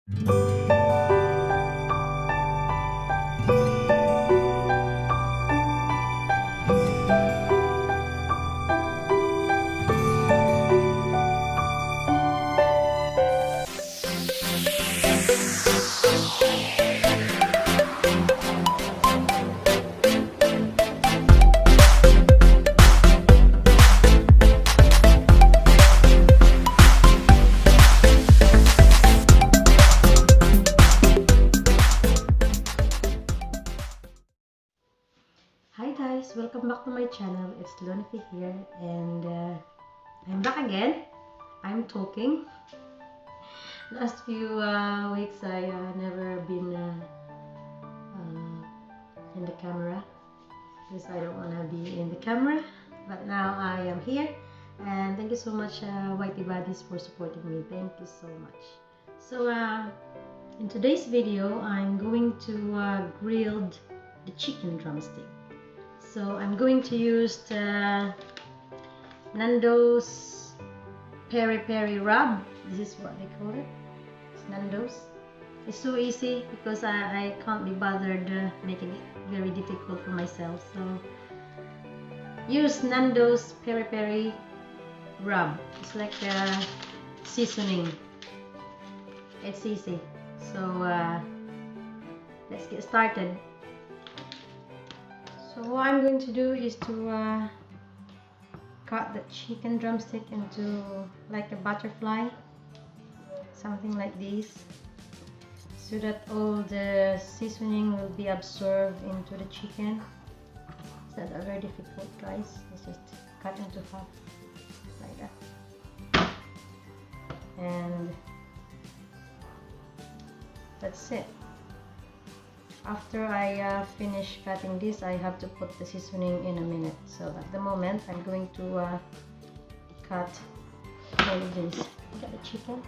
Hi guys, welcome back to my channel. It's Lonifi here, and I'm back again. I'm talking. Last few weeks I never been in the camera because I don't want to be in the camera, but now I am here, and thank you so much Whitey Buddies for supporting me. Thank you so much. So in today's video I'm going to grill the chicken drumstick. So I'm going to use the Nando's peri-peri rub. This is what they call it. It's Nando's. It's so easy because I can't be bothered making it very difficult for myself. So use Nando's peri-peri rub. It's like a seasoning. It's easy. So let's get started. So what I'm going to do is to cut the chicken drumstick into like a butterfly, something like this, so that all the seasoning will be absorbed into the chicken. It's not very difficult, guys. It's just cut into half like that, and that's it. After I finish cutting this, I have to put the seasoning in a minute. So at the moment, I'm going to cut all of this. Got the chicken.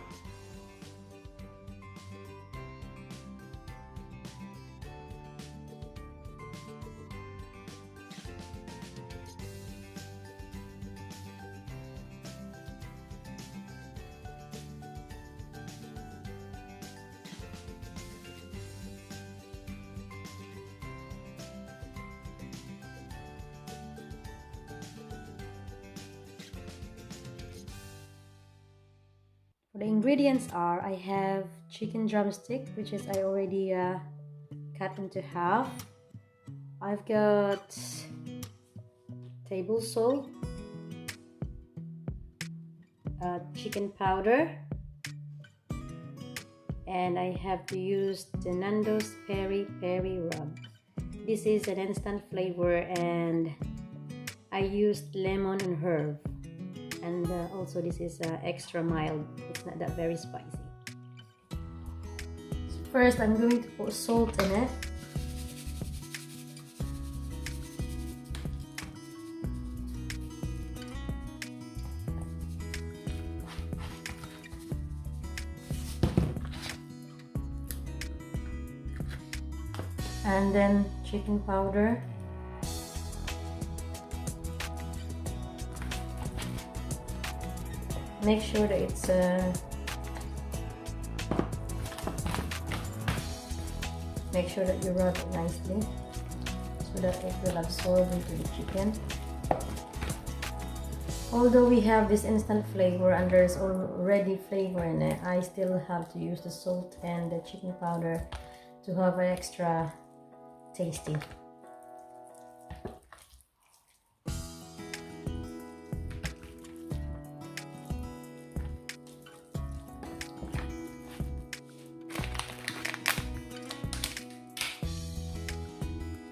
The ingredients are, I have chicken drumstick, which is I already cut into half. I've got table salt, chicken powder, and I have to use the Nando's peri-peri rub. This is an instant flavor, and I used lemon and herb. And also this is extra mild. It's not that very spicy. So first I'm going to put salt in it. And then chicken powder. Make sure that it's make sure that you rub it nicely so that it will absorb into the chicken. Although we have this instant flavor and there's already flavor in it, I still have to use the salt and the chicken powder to have an extra tasty.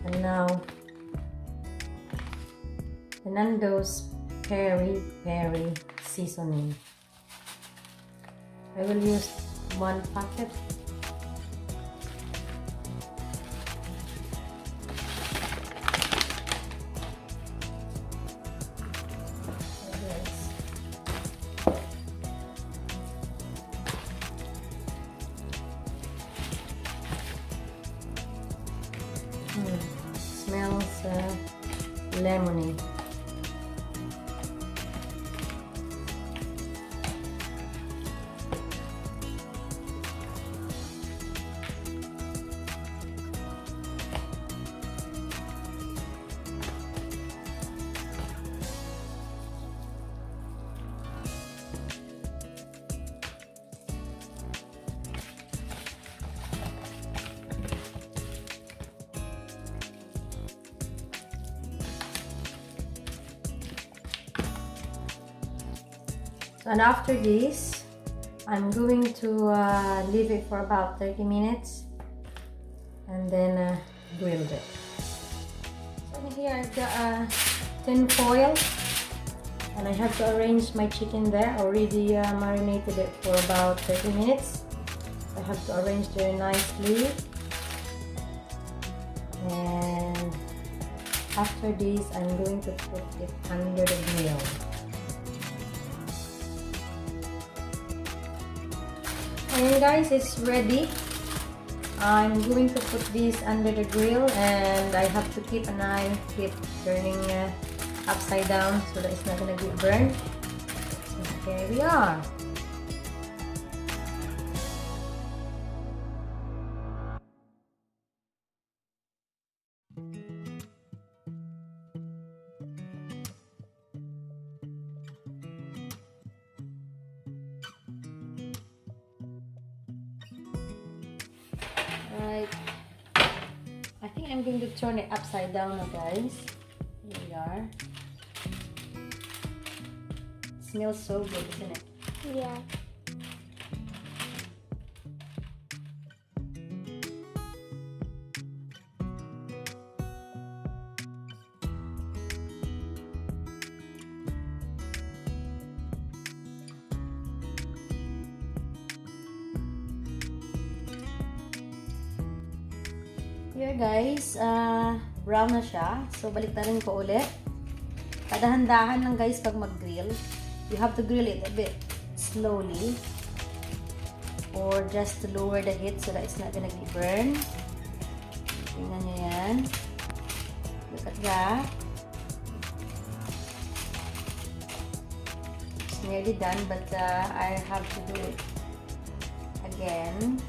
And now the Nando's peri-peri seasoning. I will use 1 packet. Smells lemony. So, and after this, I'm going to leave it for about 30 minutes and then grill it. So here I've got a tin foil and I have to arrange my chicken there. I already marinated it for about 30 minutes. I have to arrange it nicely. And after this, I'm going to put it under the grill. And guys, it's ready. I'm going to put this under the grill and I have to keep an eye, keep turning upside down so that it's not going to get burned. So here we are. Right, I think I'm going to turn it upside down now, guys. Here we are. It smells so good, isn't it? Yeah. Here guys, brown na siya. So baliktarin ko ulit. Kadahan-dahan lang guys pag mag-grill. You have to grill it a bit slowly or just to lower the heat so that it's not gonna get burned. Tingnan nyo yan. Look at that. It's nearly done but I have to do it again.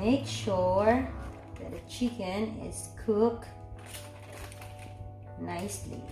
Make sure that the chicken is cooked nicely.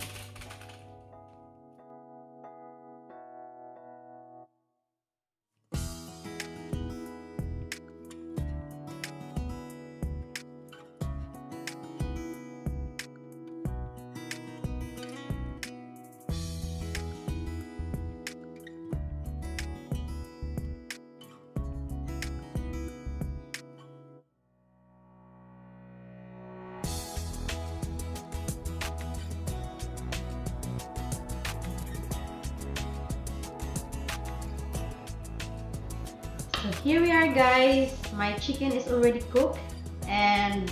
So here we are guys, my chicken is already cooked and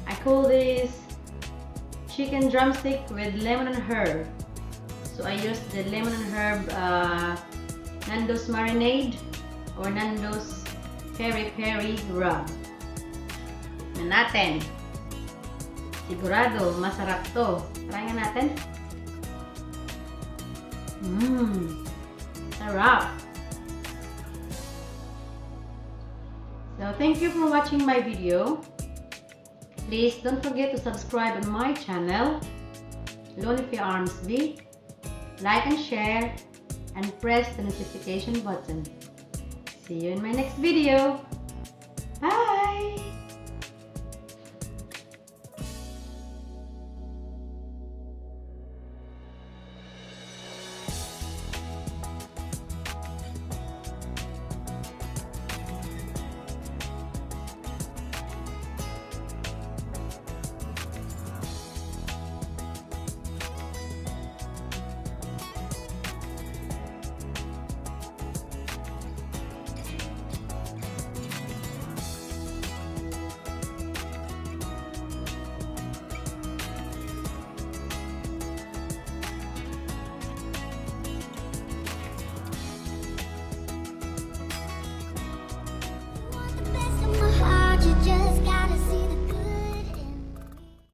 I call this chicken drumstick with lemon and herb. So I used the lemon and herb Nando's marinade or Nando's peri-peri rub. Tignan natin. Sigurado masarap to. Try nga natin. Sarap. So thank you for watching my video. Please don't forget to subscribe on my channel, Lonely Arms B. Like and share and press the notification button. See you in my next video. Bye!